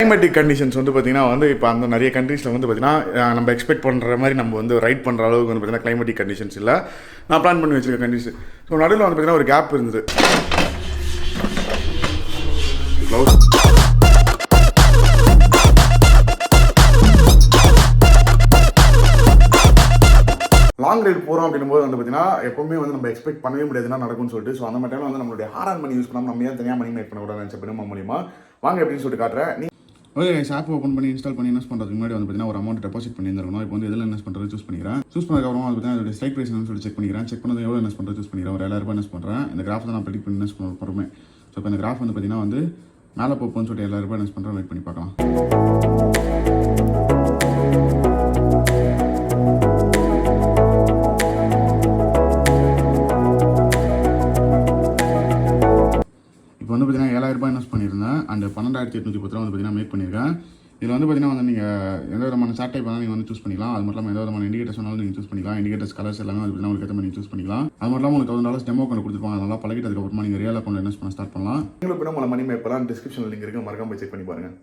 Climatic conditions வந்து பார்த்தீங்கன்னா வந்து இப்போ அந்த நிறைய கண்ட்ரீஸில் வந்து பார்த்தீங்கன்னா நம்ம எக்ஸ்பெக்ட் பண்ணுற மாதிரி நம்ம வந்து ரைட் பண்ணுற அளவுக்கு வந்து பார்த்தீங்கன்னா கிளைமேட்டிக் கண்டிஷன்ஸ் இல்லை. நான் பிளான் பண்ணி வச்சுருக்க கண்டிஷன். ஸோ நடுவில் வந்து பார்த்தீங்கன்னா ஒரு கேப் இருந்தது. லாங் ரைடு போகிறோம் அப்படின்னும்போது வந்து பார்த்தீங்கன்னா எப்பவுமே வந்து நம்ம எக்ஸ்பெக்ட் பண்ணவே முடியாதுன்னா நடக்கும்னு சொல்லிட்டு ஸோ அந்த மாதிரி டைமில் வந்து நம்மளுடைய ஹார்ன் மணி யூஸ் பண்ணாமல் நம்ம ஏன் தனியாக மணி மேக் பண்ணக்கூடாதுன்னு நினச்ச பினமோ மூலியமா வாங்க எப்படின்னு சொல்லிட்டு காட்டுறேன். ஓகே, ஆப் ஓப்பன் பண்ணி இன்ஸ்டால் பண்ணி இன்வெஸ்ட் பண்ணுறதுக்கு முன்னாடி வந்து பார்த்தீங்கன்னா ஒரு அமௌண்ட் டெபாசிட் பண்ணியிருந்தோம். இப்போ வந்து எதில் இன்வெஸ்ட் பண்ணுறது சூஸ் பண்ணிக்கிறேன். சூஸ் பண்ணதுக்கப்புறம் வந்து பார்த்தீங்கன்னா அதோட ஸ்ட்ரைக் ப்ரைஸ் சொல்லி செக் பண்ணிக்கிறேன். செக் பண்ணது எவ்வளோ இன்வெஸ்ட் பண்ணுறது சூஸ் பண்ணிக்கிறேன். ஒரு 7000 இன்வெஸ்ட் பண்ணுறேன். இந்த கிராஃப் தான் நான் ப்ரெடிக்ட் பண்ணி இன்வெஸ்ட் பண்ண போகிறேன். ஸோ இப்போ இந்த கிராஃப் வந்து பார்த்தீங்கன்னா வந்து மேலே போப்போன்னு சொல்லிட்டு 7000 இன்வெஸ்ட் பண்ணுறேன். வெயிட் பண்ணி பார்க்கலாம். இப்போ வந்து பார்த்தீங்கன்னா 7000 இன்வெஸ்ட் பண்ணியிருந்தேன். அண்ட் 12810 வந்து பார்த்தீங்கன்னா மேக் பண்ணியிருக்கேன். இதில் வந்து பார்த்தீங்கன்னா வந்து நீங்கள் எந்த விதமான சார்ட் டைப் நீங்கள் வந்து சூஸ் பண்ணிக்கலாம். அது மட்டும் இல்லாமல் எந்த விதமான இண்டிகேட்டர்ஸ் வேணாலும் நீங்கள் சூஸ் பண்ணிக்கலாம். இண்டிகேட்டர்ஸ் கலர்ஸ் எல்லாமே வந்து பார்த்தீங்கன்னா உங்களுக்கு ஏற்ற மாதிரி சூஸ் பண்ணிக்கலாம். அது மட்டும் இல்லாமல் உங்களுக்கு $1000 டெமோ அக்கௌண்ட் கொடுத்துருப்பாங்க. அதெல்லாம் பழகிட்டு அதுக்கப்புறமா நீங்கள் ரியல் அக்கௌண்ட் இன்வெஸ்ட் பண்ண ஸ்டார்ட் பண்ணலாம். உங்களுக்கு நம்ம மணி மேப்பெல்லாம் டிஸ்கிரிப்ஷனில் லிங்க் இருக்குது, மறக்காம போய் செக் பண்ணி பாருங்கள்.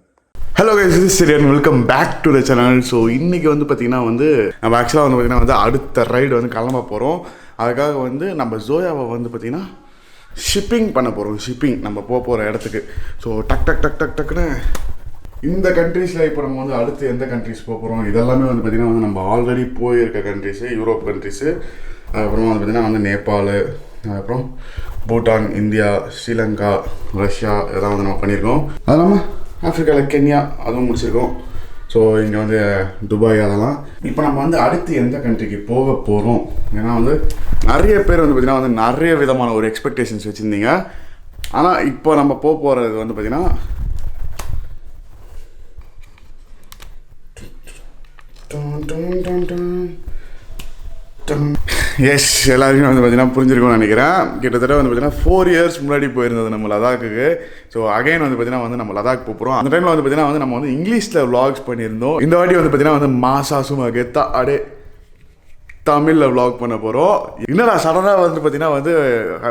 ஹலோ கைஸ், திஸ் இஸ் சிரியன். Welcome back to the channel. So இன்றைக்கி வந்து பார்த்திங்கன்னா வந்து நம்ம ஆக்சுவலாக வந்து பார்த்திங்கன்னா வந்து அடுத்த ரைடு வந்து கிளம்ப போகிறோம். அதுக்காக வந்து நம்ம ஜோயாவை வந்து பார்த்திங்கன்னா ஷிப்பிங் பண்ண போகிறோம். ஷிப்பிங் நம்ம போகிற இடத்துக்கு. ஸோ டக்குன்னு இந்த கண்ட்ரீஸில் இப்போ நம்ம வந்து அடுத்து எந்த கண்ட்ரிஸ் போகிறோம் இதெல்லாமே வந்து பார்த்திங்கன்னா வந்து நம்ம ஆல்ரெடி போயிருக்க கண்ட்ரிஸு, யூரோப் கண்ட்ரிஸு, அதுக்கப்புறமா வந்து பார்த்திங்கன்னா வந்து நேபாள், அதுக்கப்புறம் பூட்டான், இந்தியா, ஸ்ரீலங்கா, ரஷ்யா இதெல்லாம் வந்து நம்ம பண்ணியிருக்கோம். அது இல்லாமல் ஆஃப்ரிக்காவில் கென்யா அதுவும் முடிச்சிருக்கோம். ஸோ இங்கே வந்து துபாய் அதெல்லாம். இப்போ நம்ம வந்து அடுத்து எந்த கண்ட்ரிக்கு போக போகிறோம், ஏன்னா வந்து நிறைய பேர் வந்து பார்த்திங்கன்னா வந்து நிறைய விதமான ஒரு எக்ஸ்பெக்டேஷன்ஸ் வச்சுருந்தீங்க. ஆனால் இப்போ நம்ம போகிறது வந்து பார்த்திங்கன்னா எஸ் எல்லாருமே வந்து பார்த்தீங்கன்னா புரிஞ்சிருக்கும்னு நினைக்கிறேன். கிட்டத்தட்ட வந்து பார்த்தீங்கன்னா 4 இயர்ஸ் முன்னாடி போயிருந்தது நம்ம லடாக்குக்கு. ஸோ அகைன் வந்து பார்த்தீங்கன்னா வந்து நம்ம லடாக் போகிறோம். அந்த டைமில் வந்து பார்த்தீங்கன்னா வந்து நம்ம வந்து இங்கிலீஷில் விளாக்ஸ் பண்ணியிருந்தோம். இந்த வாட்டி வந்து பார்த்தீங்கன்னா வந்து மாசா சும்மா கெத்தா அடே தமிழில் விளாக் பண்ண போகிறோம். என்னடா சடனாக வந்து பார்த்தீங்கன்னா வந்து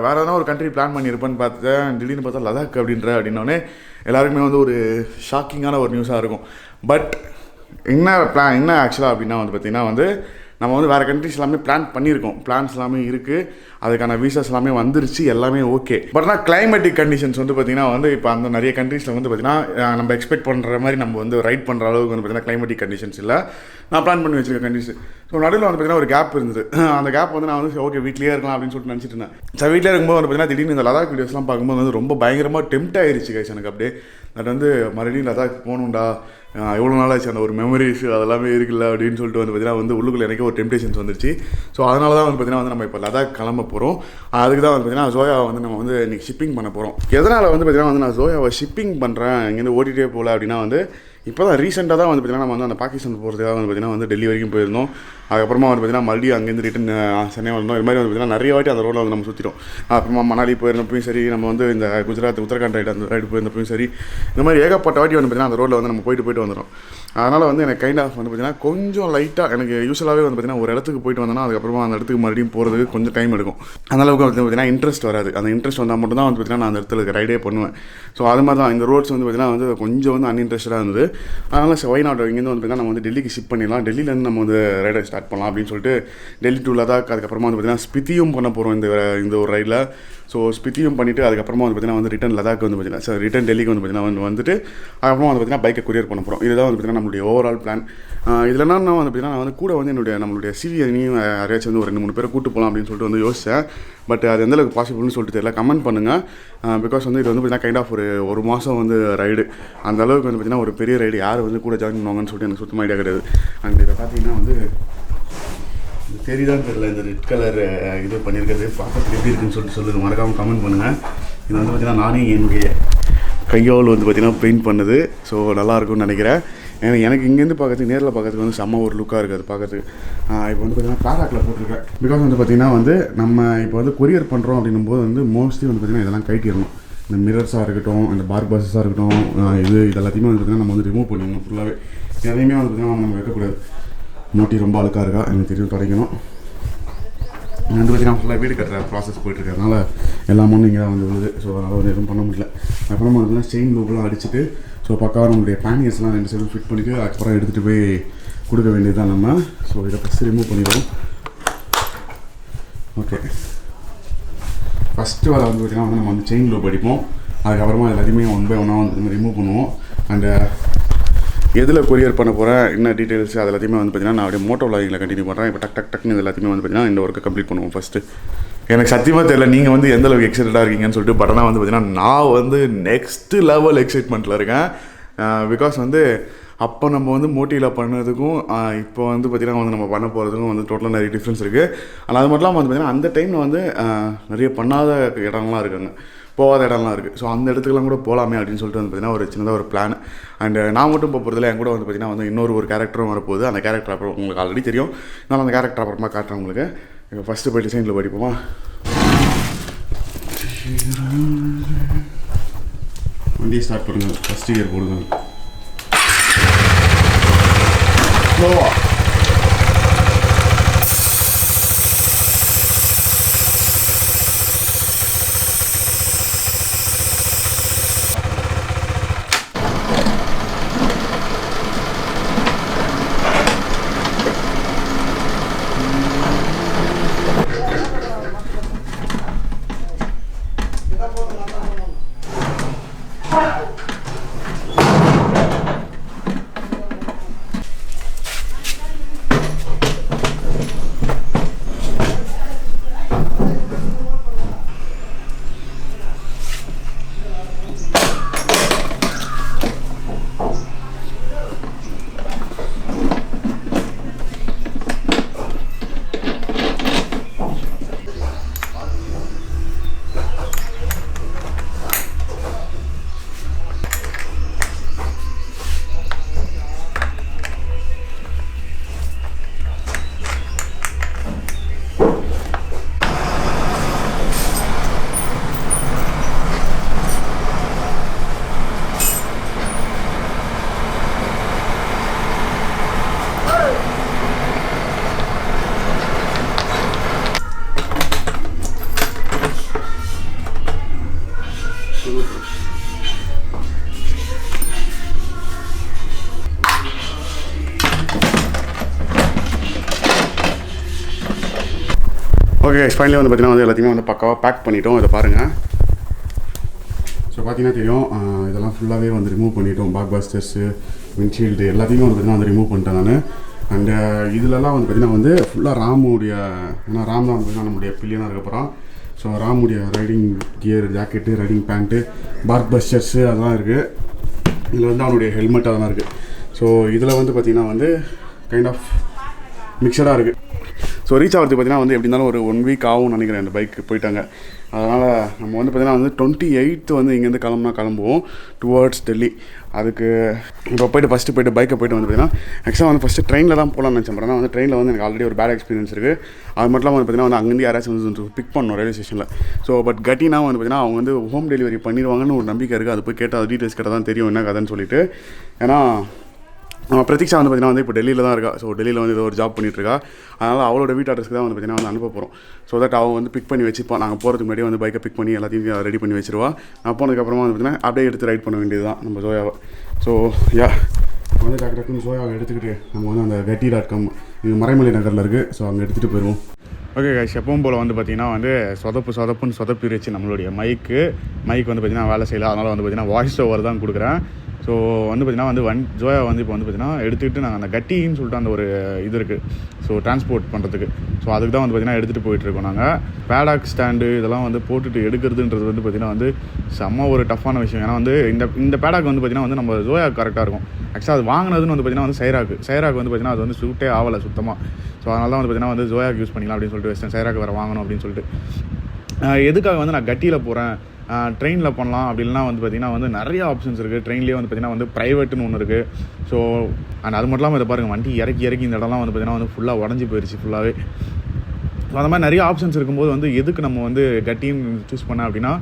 வேறு எதனா ஒரு கண்ட்ரி பிளான் பண்ணியிருப்பேன்னு பார்த்தேன். திடீர்னு பார்த்தா லடாக் அப்படின்னோடனே எல்லாருக்குமே வந்து ஒரு ஷாக்கிங்கான ஒரு நியூஸாக இருக்கும். பட் என்ன ஆக்சுவலாக அப்படின்னா வந்து பார்த்திங்கன்னா வந்து நம்ம வந்து வேறு கண்ட்ரிஸ் எல்லாமே பிளான் பண்ணியிருக்கோம். பிளான்ஸ் எல்லாமே இருக்குது, அதுக்கான வீசாஸ் எல்லாமே வந்துருச்சு, எல்லாமே ஓகே. பட் ஆனால் கிளைமேட்டிக் கண்டிஷன்ஸ் வந்து பார்த்திங்கன்னா வந்து இப்போ அந்த நிறைய கண்ட்ரீஸில் வந்து பார்த்திங்கன்னா நம்ம எக்ஸ்பெக்ட் பண்ணுற மாதிரி நம்ம வந்து ரைட் பண்ணுற அளவுக்கு வந்து பார்த்திங்கன்னா கிளைமேட்டிக் கண்டிஷன்ஸ் இல்லை. நான் பிளான் பண்ணி வச்சுருக்க கண்ட்ரிஸ். ஸோ நடுவில் வந்து பார்த்திங்கன்னா ஒரு கேப் இருந்தது. அந்த கேப் வந்து நான் வந்து ஓகே வீட்லேயே இருக்கலாம் அப்படின்னு சொல்லிட்டு நினச்சிட்டு இருந்தேன். ஸோ வீட்டிலே இருக்கும்போது வந்து பார்த்திங்கன்னா திடீர்னு இந்த லடாக் வீடியோஸ்லாம் பார்க்கும்போது வந்து ரொம்ப பயங்கரமாக டெம்ட் ஆகிருச்சு கைஸ் எனக்கு. அப்படியே அது வந்து மறுபடியும் லடாக் போகணுண்டா, எவ்வளோ நாள் ஆச்சு, அந்த ஒரு மெமரிஸ் அதெல்லாமே இருக்குல்ல அப்படின்னு சொல்லிட்டு வந்து பார்த்திங்கன்னா வந்து உள்ளுக்குள்ள எனக்கு ஒரு டெம்டேஷன்ஸ் வந்துருச்சு. ஸோ அதனால தான் வந்து பார்த்திங்கன்னா வந்து நம்ம இப்போ லடாக் கிளம்ப போகிறோம். அதுக்கு தான் வந்து பார்த்திங்கன்னா ஜோயாவை வந்து நம்ம வந்து இன்றைக்கி ஷிப்பிங் பண்ண போகிறோம். எதனால் வந்து பார்த்திங்கன்னா வந்து நான் ஜோயாவை ஷிப்பிங் பண்ணுறேன் இங்கேருந்து ஓட்டிகிட்டே போகல அப்படின்னா வந்து இப்போ தான் ரீசெண்டாக தான் வந்து பார்த்திங்கன்னா நம்ம வந்து அந்த பாகிஸ்தான் போகிறதுக்காக வந்து பார்த்திங்கன்னா வந்து டெல்லி வரைக்கும் போயிருந்தோம். அதுக்கப்புறமா வந்து பார்த்திங்கன்னா மறுபடியும் அங்கேருந்து ரிட்டன் சென்னை வந்தோம். இது மாதிரி வந்து பார்த்திங்கன்னா நிறைய வாட்டி அந்த ரோடில் வந்து நம்ம சுற்றிட்டோம். அப்புறமா மணாலி போயிருந்தப்பையும் சரி, நம்ம வந்து இந்த குஜராத் உத்தரகாண்ட் ரைடு அந்த ரைடு போயிருந்தப்பையும் சரி, இந்த மாதிரி ஏகப்பட்ட வாட்டி வந்து பார்த்திங்கன்னா அந்த ரோடில் வந்து நம்ம போயிட்டு வந்துடும். அதனால் வந்து எனக்கு கைண்ட் ஆஃப் வந்து பார்த்திங்கன்னா கொஞ்சம் லைட்டாக எனக்கு யூஸ்வலாகவே வந்து பார்த்திங்கன்னா ஒரு இடத்துக்கு போயிட்டு வந்தோன்னா அதுக்கப்புறமா அந்த இடத்துக்கு மறுபடியும் போகிறதுக்கு கொஞ்சம் டைம் எடுக்கும். அந்தளவுக்கு வந்து பார்த்திங்கன்னா இன்ட்ரெஸ்ட் வராது. அந்த இன்ட்ரெஸ்ட் வந்தால் மட்டும் தான் வந்து பார்த்திங்கன்னா நான் அந்த இடத்துல ரைடே பண்ணுவேன். ஸோ அது மாதிரி தான் இந்த ரோட்ஸ் வந்து பார்த்திங்கன்னா வந்து கொஞ்சம் வந்து அன்இன்ட்ரெஸ்டாக இருந்தது. அதனால் ஒய் நாட் இங்கேருந்து வந்து பார்த்திங்கன்னா நம்ம வந்து டெல்லிக்கு ஷிஃப்ட் பண்ணிடலாம், டெல்லியிலேருந்து நம்ம வந்து ரைடை ஸ்டார்ட் பண்ணலாம் அப்படின்னு சொல்லிட்டு டெல்லி டு லடாக், அதுக்கப்புறமா வந்து பார்த்திங்கன்னா ஸ்பித்தியும் பண்ண போகிறோம் இந்த ஒரு ரைடில். ஸோ ஸ்பித்தியும் பண்ணிவிட்டு அதுக்கப்புறமா வந்து பார்த்திங்கன்னா வந்து ரிட்டன் லடாக் வந்து பார்த்திங்கன்னா ரிட்டன் டெல்லிக்கு வந்து பார்த்திங்கன்னா வந்துட்டு அதுக்கப்புறமா வந்து பார்த்திங்கன்னா பைக்கை கொரியர் பண்ண போகிறோம். இதுதான் வந்து பார்த்திங்கன்னா நம்மளுடைய ஓவரால் பிளான். இதில் என்ன வந்து பார்த்திங்கன்னா நான் வந்து கூட வந்து நம்மளுடைய சிவியனையும் யாரையாச்சும் வந்து ஒரு 2-3 பேரை கூட்டு போகலாம் அப்படின்னு சொல்லிட்டு வந்து யோசித்தேன். பட் அது எந்தளவுக்கு பாசிபிள்னு சொல்லிட்டு தெரியல, கமெண்ட் பண்ணுங்கள். பிகாஸ் வந்து இது வந்து பார்த்திங்கன்னா கைண்ட் ஆஃப் ஒரு மாதம் வந்து ரைடு, அந்த அளவுக்கு வந்து பார்த்திங்கன்னா ஒரு பெரிய ரைடு யார் வந்து கூட ஜாயின் பண்ணுவாங்கன்னு சொல்லிட்டு எனக்கு சுத்தமாக ஐடியா கிடையாது. அண்ட் இதை பார்த்திங்கன்னா வந்து தெரியுதான்னு தெரியல, இந்த ரெட் கலர் இது பண்ணியிருக்கிறது பார்க்கறதுக்கு எப்படி இருக்குன்னு சொல்லிட்டு மறக்காமல் கமெண்ட் பண்ணுங்கள். இது வந்து பார்த்திங்கன்னா நானே என்னுடைய கையால் வந்து பார்த்திங்கன்னா பெயிண்ட் பண்ணுது. ஸோ நல்லாயிருக்கும்னு நினைக்கிறேன். ஏன்னா எனக்கு இங்கேருந்து பார்க்கறதுக்கு நேரில் பார்க்கறதுக்கு வந்து செம்ம ஒரு லுக்காக இருக்குது அது பார்க்கறதுக்கு. இப்போ வந்து பார்த்திங்கன்னா பேராக்கில் போட்டிருக்கேன். பிகாஸ் வந்து பார்த்திங்கன்னா வந்து நம்ம இப்போ வந்து கொரியர் பண்ணுறோம் அப்படின்னும்போது வந்து மோஸ்ட்லி வந்து பார்த்திங்கன்னா இதெல்லாம் கைட்டிடணும். இந்த மிரர்ஸாக இருக்கட்டும், இந்த பார் பஸ்ஸாக இருக்கட்டும், இது எல்லாத்தையுமே வந்து பார்த்திங்கன்னா நம்ம வந்து ரிமூவ் பண்ணிடணும் ஃபுல்லாகவே. எதையுமே வந்து பார்த்திங்கன்னா நம்ம வைக்கக்கூடாது. மூட்டி ரொம்ப அழுக்காக இருக்கா எனக்கு தெரியும், துடைக்கணும். வந்து பார்த்திங்கன்னா ஃபுல்லாக வீடு கட்டுற ப்ராசஸ் போயிட்டுருக்கறதுனால எல்லா மண்ணும் இங்கே தான் வந்து விழுது. ஸோ அதனால் வந்து எதுவும் பண்ண முடியல. அப்புறமா வந்து செயின் லூப்லாம் அடிச்சுட்டு ஸோ பக்காவாக நம்மளுடைய பேனியர்ஸ்லாம் 2 சைடும் ஃபிட் பண்ணிவிட்டு அதுக்கப்புறம் எடுத்துகிட்டு போய் கொடுக்க வேண்டியது தான் நம்ம. ஸோ இதை ஃபஸ்ட்டு ரிமூவ் பண்ணிடுவோம். ஓகே, ஃபஸ்ட்டு வேலை வந்து பார்த்திங்கன்னா வந்து நம்ம வந்து செயின் லூப் அடிப்போம். அதுக்கப்புறமா எல்லாத்தையுமே 1 by 1 வந்து ரிமூவ் பண்ணுவோம். அண்டு எதில் கொரியர் பண்ண போகிறேன் என்ன டீட்டெயில்ஸ் அது எல்லாத்தையுமே வந்து பார்த்திங்கன்னா நான் அப்படியே மோட்டோ வ்ளாகிங்கில் கண்டினியூ பண்ணுறேன். இப்போ டக்குன்னு இது எல்லாத்தையுமே வந்து பார்த்திங்கன்னா இந்த ஒர்க்கை கம்ப்ளீட் பண்ணுவோம். ஃபஸ்ட்டு எனக்கு சத்தியமாக தெரியல நீங்கள் வந்து எந்த அளவுக்கு எக்ஸைட்டடாக இருக்கீங்கன்னு சொல்லிட்டு. பட் ஆனால் வந்து பார்த்திங்கன்னா நான் வந்து நெக்ஸ்ட்டு லெவல் எக்ஸைட்மெண்ட்டில் இருக்கேன். பிகாஸ் வந்து அப்போ நம்ம வந்து மோட்டிவில் பண்ணதுக்கும் இப்போ வந்து பார்த்திங்கன்னா வந்து நம்ம பண்ண போகிறதுக்கும் வந்து டோட்டலாக நிறைய டிஃப்ரென்ஸ் இருக்குது. ஆனால் அது மட்டும் இல்லாமல் வந்து பார்த்திங்கன்னா அந்த டைமில் வந்து நிறைய பண்ணாத இடம்லாம் இருக்குங்க, போகாத இடம்லாம் இருக்குது. ஸோ அந்த இடத்துக்குலாம் கூட போகலாமே அப்படின்னு சொல்லிட்டு வந்து பார்த்திங்கன்னா ஒரு சின்னதாக ஒரு பிளான். அண்ட் நான் மட்டும் போகிறதுல என் கூட வந்து பார்த்திங்கன்னா வந்து இன்னொரு கேரக்டரும் வரப்போகுது. அந்த கேரக்டர் அப்புறம் உங்களுக்கு ஆல்ரெடி தெரியும். நான் அந்த கேரக்டர் அப்புறமா காட்டுறேன் உங்களுக்கு. இப்போ ஃபஸ்ட்டு போய்ட்டு டிசைனில் படிப்போமா. வண்டியை ஸ்டார்ட் பண்ணுங்கள். ஃபஸ்ட்டு கியர் போடுங்க. ஸ்லோவா ஓகே, ஃபைனலி வந்து பார்த்திங்கன்னா வந்து எல்லாத்தையுமே வந்து பக்காவாக பேக் பண்ணிட்டோம். இதை பாருங்கள். ஸோ பார்த்தீங்கன்னா தெரியும், இதெல்லாம் ஃபுல்லாகவே வந்து ரிமூவ் பண்ணிட்டோம். பேக் பஸ்டர்ஸு, விண்ட்ஷீல்டு எல்லாத்தையுமே வந்து பார்த்திங்கன்னா வந்து ரிமூவ் பண்ணிட்டேன் நான். அண்டு இதிலலாம் வந்து பார்த்திங்கன்னா வந்து ஃபுல்லாக ராமுடைய, ஏன்னா ராம் தான் வந்து பார்த்திங்கன்னா நம்முடைய பில்லியனாக இருக்கப்போகிறோம். ஸோ ராமுடைய riding gear, jacket, riding pant, பேக் பஸ்டர்ஸு அதெல்லாம் இருக்குது. இதில் வந்து அவனுடைய ஹெல்மெட் அதெல்லாம் இருக்குது. ஸோ இதில் வந்து பார்த்திங்கன்னா வந்து கைண்ட் ஆஃப் மிக்சடாக இருக்குது. ஸோ ரீச் ஆகிறதுக்கு பார்த்திங்கன்னா வந்து எப்படி இருந்தாலும் ஒரு 1 வீக் ஆகும்னு நினைக்கிறேன். இந்த பைக்கு போயிட்டாங்க. அதனால் நம்ம வந்து பார்த்திங்கன்னா வந்து 28th வந்து இங்கேருந்து கிளம்புவோம் டுவர்ட்ஸ் டெல்லி. அதுக்கு இப்போ போய்ட்டு பைக்கை போய்ட்டு வந்து பார்த்திங்கன்னா ஆக்சுவலாக வந்து ஃபஸ்ட்டு ட்ரெயினில் தான் போகலான்னு நினச்சேன். ஆனால் வந்து ட்ரெயினில் வந்து எனக்கு ஆல்ரெடி ஒரு பேட் எக்ஸ்பீரியன்ஸ் இருக்குது. அது மட்டும் இல்லாமல் வந்து பார்த்திங்கன்னா வந்து அங்கேருந்து யாராச்சும் வந்து பிக் பண்ணணும் ரயில்வே ஸ்டேஷனில். ஸோ பட் கட்டினா வந்து பார்த்திங்கன்னா அவங்க வந்து ஹோம் டெலிவரி பண்ணிடுவாங்கன்னு ஒரு நம்பிக்கை இருக்குது. அது போய் கேட்டால் அது டீட்டெயில்ஸ் கேட்டால் தான் தெரியும் என்ன கதைன்னு சொல்லிட்டு. ஏன்னா பிரதீக்ஷா வந்து பார்த்திங்கன்னா வந்து இப்போ டெல்லியில் தான் இருக்கா. ஸோ டெல்லியில் வந்து ஏதோ ஒரு ஜாப் பண்ணிகிட்ருக்கா. அதனால் அவளோட வீட்டு அட்ரஸ்க்கு தான் வந்து பார்த்திங்கன்னா வந்து அனுப்ப போகிறோம். ஸோ தட் அவள் வந்து பிக் பண்ணி வச்சுப்பான். நாங்கள் போகிறதுக்கு முன்னாடியே வந்து பைக்கை பிக் பண்ணி எல்லாத்தையும் ரெடி பண்ணி வச்சிருவா. நான் போனதுக்கப்புறமா வந்து பார்த்திங்கன்னா அப்படியே எடுத்து ரைட் பண்ண வேண்டியது தான் நம்ம ஜோயாவை. ஸோ வந்து டக்குன்னு ஜோயாவை எடுத்துக்கிட்டு நம்ம வந்து அந்த gatti.com இங்கே மறைமலை நகரில் இருக்குது. ஸோ அங்கே எடுத்துகிட்டு போயிடுவோம். ஓகே கைஸ், எப்பவும் போல் வந்து பார்த்திங்கன்னா வந்து சொதப்புன்னு சொதப்பிடுச்சு நம்மளுடைய மைக்கு வந்து பார்த்திங்கன்னா வேலை செய்யலை. அதனால் வந்து பார்த்திங்கன்னா வாய்ஸ் ஓவர் தான் கொடுக்குறேன். ஸோ வந்து பார்த்திங்கன்னா வந்து ஜோயா வந்து இப்போ வந்து பார்த்திங்கன்னா எடுத்துக்கிட்டு நாங்கள் அந்த கட்டின்னு சொல்லிட்டு அந்த ஒரு இது இருக்குது. ஸோ டிரான்ஸ்போர்ட் பண்ணுறதுக்கு. ஸோ அதுக்கு தான் வந்து பார்த்திங்கன்னா எடுத்துகிட்டு போயிட்டுருக்கோம். நாங்கள் பேடாக் ஸ்டாண்டு இதெல்லாம் வந்து போட்டுட்டு எடுக்கிறதுன்றது வந்து பார்த்திங்கன்னா வந்து செம்ம ஒரு டஃப்பான விஷயம். ஏன்னா வந்து இந்த பேடாக் வந்து பார்த்திங்கன்னா வந்து நம்ம ஜோயா கரெக்டாக இருக்கும். ஆக்சுவலாக அது வாங்கினதுன்னு வந்து பார்த்திங்கன்னா வந்து சைராக்கு வந்து பார்த்திங்கன்னா அது வந்து சூட்டே ஆகலை சுத்தமாக. ஸோ அதனால தான் வந்து பார்த்திங்கன்னா வந்து ஜோயாக்கு யூஸ் பண்ணிக்கலாம் அப்படின்னு சொல்லிட்டு வச்சேன். சைராக்கு வேறு வாங்கணும் அப்படின்னு சொல்லிட்டு. எதுக்காக வந்து நான் கட்டியில் போகிறேன், ட்ரெயினில் பண்ணலாம் அப்படின்னா வந்து பார்த்திங்கன்னா வந்து நிறைய ஆப்ஷன்ஸ் இருக்குது. ட்ரெயின்லேயே வந்து பார்த்திங்கன்னா வந்து ப்ரைவேட்டுன்னு ஒன்று இருக்குது. ஸோ அண்ட் அது மட்டும் இல்லாமல் இதை பாருங்கள், வண்டி இறக்கி இந்த இடம்லாம் வந்து பார்த்திங்கன்னா வந்து ஃபுல்லாக உடஞ்சி போயிடுச்சு ஃபுல்லாகவே. ஸோ அந்த மாதிரி நிறைய ஆப்ஷன்ஸ் இருக்கும்போது வந்து எதுக்கு நம்ம வந்து கட்டின்னு சூஸ் பண்ணேன் அப்படின்னா,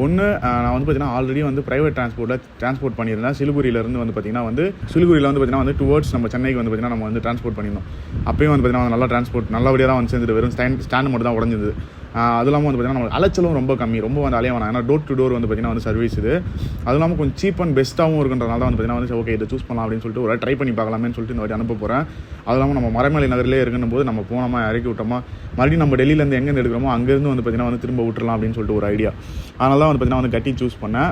ஒன்று நான் வந்து பார்த்திங்கன்னா ஆல்ரெடி வந்து ப்ரைவேட் டிரான்ஸ்போர்ட் பண்ணியிருந்தேன். சிலிகுரியிலேருந்து வந்து பார்த்திங்கன்னா வந்து டுவர்ட்ஸ் நம்ம சென்னைக்கு வந்து பார்த்திங்கன்னா நம்ம வந்து டிரான்ஸ்போர்ட் பண்ணியிருந்தோம். அப்பயும் வந்து பார்த்திங்கன்னா நல்லா டிரான்ஸ்போர்ட் நல்லபடியாக தான் வந்து சேர்ந்துட்டு வெறும் ஸ்டாண்டு மட்டும் தான் உடஞ்சிது. அது இல்லாமல் வந்து பார்த்திங்கன்னா நம்ம அலைச்சலும் ரொம்ப கம்மி, ரொம்ப வந்து அலைய வேணாம். ஏன்னா டோர் டு டோர் வந்து பார்த்திங்கன்னா வந்து சர்வீஸ் இது. அது இல்லாமல் கொஞ்சம் சீப் அண்ட் பெஸ்ட்டாகவும் இருக்குன்றனால தான் வந்து பார்த்திங்கன்னா வந்து ஓகே இதை சூஸ் பண்ணலாம் அப்படின்னு சொல்லிட்டு ஒரு ட்ரை பண்ணி பார்க்கலாமேன்னு சொல்லிட்டு இந்த வாட்டி அனுப்ப போகிறேன். அது இல்லாமல் நம்ம மறைமலை நகரிலே இருக்குன்னு போது நம்ம போனோமா இறக்கி விட்டோமா மறுபடியும் நம்ம டெல்லியிலேருந்து எங்கேருந்து எடுக்கிறோமோ அங்கேருந்து வந்து பார்த்திங்கன்னா வந்து திரும்ப விட்டுறலாம் அப்படின்னு சொல்லிட்டு ஒரு ஐடியா. அதனால தான் வந்து பார்த்திங்கன்னா வந்து கட்டி சூஸ் பண்ணேன்.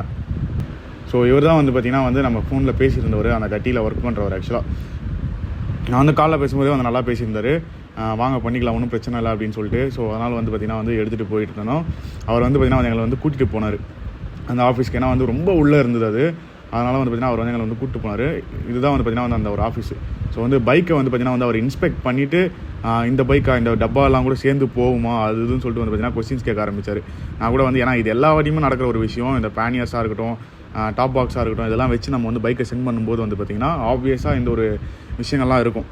ஸோ இவர் தான் வந்து பார்த்திங்கன்னா வந்து நம்ம ஃபோனில் பேசியிருந்தவர், அந்த கட்டியில் ஒர்க் பண்ணுறவர். ஆக்சுவலாக நான் வந்து காலைல பேசும்போதே வந்து நல்லா பேசியிருந்தார், வாங்க பண்ணிக்கலாம் ஒன்றும் பிரச்சனை இல்லை அப்படின்னு சொல்லிட்டு. ஸோ அதனால் வந்து பார்த்திங்கன்னா வந்து எடுத்துகிட்டு போயிட்டு இருந்தோம். அவர் வந்து பார்த்திங்கன்னா வந்து எங்களை வந்து கூட்டிகிட்டு போனார் அந்த ஆஃபீஸ்க்கு. ஏன்னா வந்து ரொம்ப உள்ளே இருந்தது அது, அதனால் வந்து பார்த்திங்கன்னா அவர் வந்து எங்களை வந்து கூப்பிட்டு போனார். இதுதான் வந்து பார்த்திங்கன்னா வந்து அந்த ஒரு ஆஃபீஸு. ஸோ வந்து பைக்கை வந்து பார்த்திங்கன்னா வந்து அவர் இன்ஸ்பெக்ட் பண்ணிவிட்டு இந்த பைக்கா இந்த டப்பாலாம் கூட சேர்ந்து போகுமா அது இதுன்னு சொல்லிட்டு வந்து பார்த்திங்கன்னா கொஸ்டின்ஸ் கேட்க ஆரம்பித்தார். நான் கூட வந்து ஏன்னா இது எல்லா வாட்டியுமே நடக்கிற ஒரு விஷயம், இந்த பேனியர்ஸாக இருக்கட்டும் டாப் பாக்ஸாக இருக்கட்டும், இதெல்லாம் வச்சு நம்ம வந்து பைக்கை சென்ட் பண்ணும்போது வந்து பார்த்திங்கன்னா ஆப்வியஸாக இந்த ஒரு விஷயங்கள்லாம் இருக்கும்.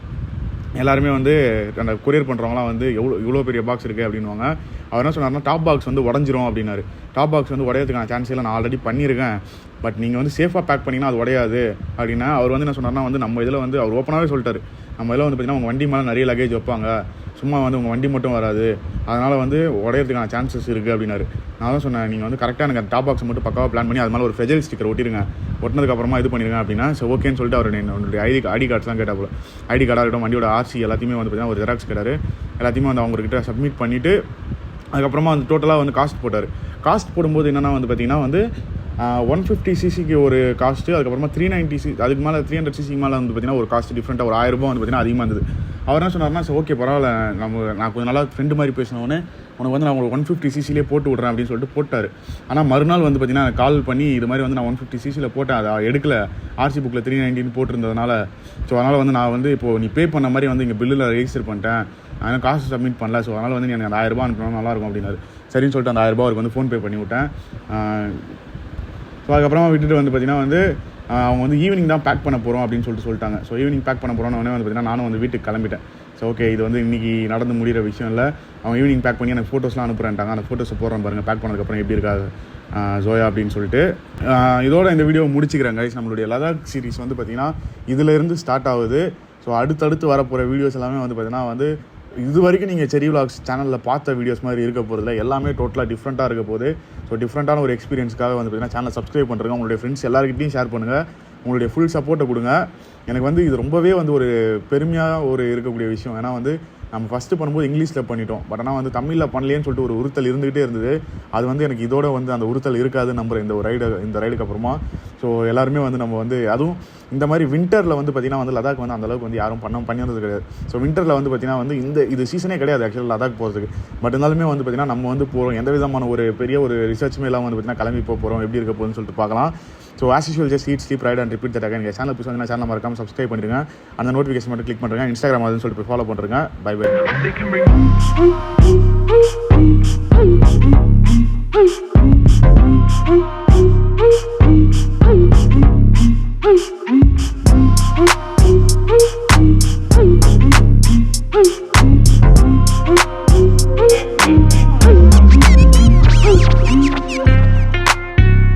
எல்லாருமே வந்து அந்த கொரியர் பண்ணுறவங்களாம் வந்து இவ்வளோ பெரிய பாக்ஸ் இருக்குது அப்படின்வாங்க. அவர் என்ன சொன்னார்னா டாப் பாக்ஸ் வந்து உடஞ்சிரும் அப்படின்னாரு. டாப் பாக்ஸ் வந்து உடையதுக்கான சான்ஸ் இல்லை, நான் ஆல்ரெடி பண்ணியிருக்கேன், பட் நீங்கள் வந்து சேஃபாக பேக் பண்ணிங்கன்னா அது உடையாது அப்படின்னா. அவர் வந்து என்ன சொன்னார்னா வந்து நம்ம இதில் வந்து அவர் ஓப்பனாகவே சொல்லிட்டாரு, நம்ம இதில் வந்து பார்த்திங்கன்னா உங்கள் வண்டி மேலே நிறைய லக்கேஜ் வைப்பாங்க, சும்மா வந்து உங்கள் வண்டி மட்டும் வராது, அதனால் வந்து உடையறதுக்கான சான்சஸ் இருக்குது அப்படின்னாரு. நான் தான் சொன்னேன் நீங்கள் வந்து கரெக்டாக எனக்கு டாப் பாக்ஸ் மட்டும் பக்காவாக பிளான் பண்ணி அது மேலே ஒரு ஃபெஜல் ஸ்டிக்கர் ஒட்டிருங்க, ஒட்டினதுக்கப்புறமா இது பண்ணிடுங்க அப்படின்னா. ஸோ ஓகேன்னு சொல்லிட்டு அவர் என்னுடைய ஐடி கார்ட்ஸ்லாம் கேட்டால் போல, ஐடி கார்டாக இருக்கட்டும் வண்டியோட ஆர்சி எல்லாத்தையுமே வந்து பார்த்திங்கன்னா ஒரு ஜெராக்ஸ் கேட்டார். எல்லாத்தையுமே வந்து அவங்கக்கிட்ட சப்மிட் பண்ணிவிட்டு அதுக்கப்புறமா வந்து டோட்டலாக வந்து காஸ்ட் போட்டார். காஸ்ட் போடும்போது என்னென்னா வந்து பார்த்திங்கன்னா வந்து 150cc ஒரு காஸ்ட்டு, அதுக்கப்புறமா 390cc அதுக்கு மேலே 300cc மேலே வந்து பார்த்திங்கன்னா ஒரு காஸ்ட் டிஃப்ரெண்ட்டாக ஒரு 1000 ரூபா வந்து பார்த்திங்கன்னா அதிகமாக இருந்தது. அவர் என்ன சொன்னார்னா சரி ஓகே பரவாயில்ல, நான் கொஞ்சம் நல்லா ஃப்ரெண்டு மாதிரி பேசினோன்னே உனக்கு வந்து நான் உங்களுக்கு 150cc போட்டு விட்றேன் அப்படின்னு சொல்லிட்டு போட்டார். ஆனால் மறுநாள் வந்து பார்த்திங்கன்னா கால் பண்ணி இது மாதிரி வந்து நான் 150cc போட்டேன், அதை எடுக்கல, ஆர்சி புக்கில் 390 போட்டிருந்ததுனால. ஸோ அதனால் வந்து நான் வந்து இப்போது நீ பே பண்ண மாதிரி வந்து இங்கே பில்லில் ரெஜிஸ்டர் பண்ணிட்டேன், ஆனால் காசு சப்மிட் பண்ணல, ஸோ அதனால் வந்து நீ எனக்கு அந்த 1000 ரூபா அனுப்பினா நல்லாயிருக்கும் அப்படின்னாரு. சரின்னு சொல்லிட்டு அந்த 1000 ரூபா அவருக்கு வந்து ஃபோன்பே பண்ணி விட்டேன். ஸோ அதுக்கப்புறமா விட்டுட்டு வந்து பார்த்திங்கன்னா வந்து அவங்க வந்து ஈவினிங் தான் பேக் பண்ண போகிறோம் அப்படின்னு சொல்லிட்டாங்க. ஸோ ஈவினிங் பேக் பண்ண போகிறோன்னு வந்து பார்த்திங்கன்னா நானும் வந்து வீட்டுக்கு கிளம்பிட்டேன். ஸோ ஓகே இது வந்து இன்றைக்கி நடந்து முடிகிற விஷயம் இல்லை, அவங்க ஈவினிங் பேக் பண்ணி எனக்கு ஃபோட்டோஸ்லாம் அனுப்புகிறாங்க. அந்த ஃபோட்டோஸை போடுறேன் பாருங்கள் பேக் பண்ணதுக்கப்புறம் எப்படி இருக்கா ஜோயா அப்படின்னு சொல்லிட்டு. இதோட இந்த வீடியோ முடிச்சுக்கிறேன் கைஸ். நம்மளுடைய லடாக் சீரிஸ் வந்து பார்த்திங்கன்னா இதிலேருந்து ஸ்டார்ட் ஆகுது. ஸோ அடுத்தடுத்து வரப்போகிற வீடியோஸ் எல்லாமே வந்து பார்த்திங்கன்னா வந்து இது வரைக்கும் நீங்கள் செரி விலாக்ஸ் சேனலில் பார்த்த வீடியோஸ் மாதிரி இருக்க போகிறதில்ல, எல்லாமே டோட்டலாக டிஃப்ரெண்ட்டாக இருக்க போகுது. ஸோ டிஃப்ரெண்ட்டான ஒரு எக்ஸ்பீரியன்ஸ்க்காக வந்து பார்த்திங்கன்னா சேனலை சப்ஸ்கிரைப் பண்ணுறேங்க, உங்களுடைய ஃப்ரெண்ட்ஸ் எல்லாருக்கிட்டையும் ஷேர் பண்ணுங்கள், உங்களுடைய ஃபுல் சப்போர்ட்டை கொடுங்க. எனக்கு வந்து இது ரொம்பவே வந்து ஒரு பெருமையாக ஒரு இருக்கக்கூடிய விஷயம். ஏன்னா வந்து நம்ம ஃபஸ்ட்டு பண்ணும்போது இங்கிலீஷில் பண்ணிட்டோம், பட் ஆனால் வந்து தமிழில் பண்ணலேன்னு சொல்லிட்டு ஒரு உறுத்தல் இருந்துகிட்டே இருந்தது. அது வந்து எனக்கு இதோட வந்து அந்த உறுத்தல் இருக்காதுன்னு நம்புகிறேன் இந்த ரைடுக்கு அப்புறமா. ஸோ எல்லாருமே வந்து நம்ம வந்து அதுவும் இந்த மாதிரி வின்டரில் வந்து பார்த்திங்கன்னா வந்து லடாக் வந்து அந்தளவுக்கு வந்து யாரும் பண்ணினது கிடையாது. ஸோ வின்டரில் வந்து பார்த்திங்கன்னா வந்து இது சீசனே கிடையாது ஆக்சுவலாக லடாக் போகிறதுக்கு. பட் இருந்தாலுமே வந்து பார்த்திங்கன்னா நம்ம வந்து போகிறோம், எந்த விதமான ஒரு பெரிய ஒரு ரிசர்ச்சுமே இல்லாமல் வந்து பார்த்திங்கன்னா கிளம்பி போகிறோம், எப்படி இருக்க போகுதுன்னு சொல்லிட்டு பார்க்கலாம். So as usual just eat sleep right and repeat that again. எங்கள் சேனல் புதுசாக சேனல் மறக்காமல் சப்ஸ்கிரைப் பண்ணிடுங்க, அந்த நோட்டிஃபிகேஷன் மட்டும் கிளிக் பண்ணுறேங்க, Instagram அதுன்னு சொல்லிட்டு ஃபாலோ பண்ணுறேங்க. Bye by.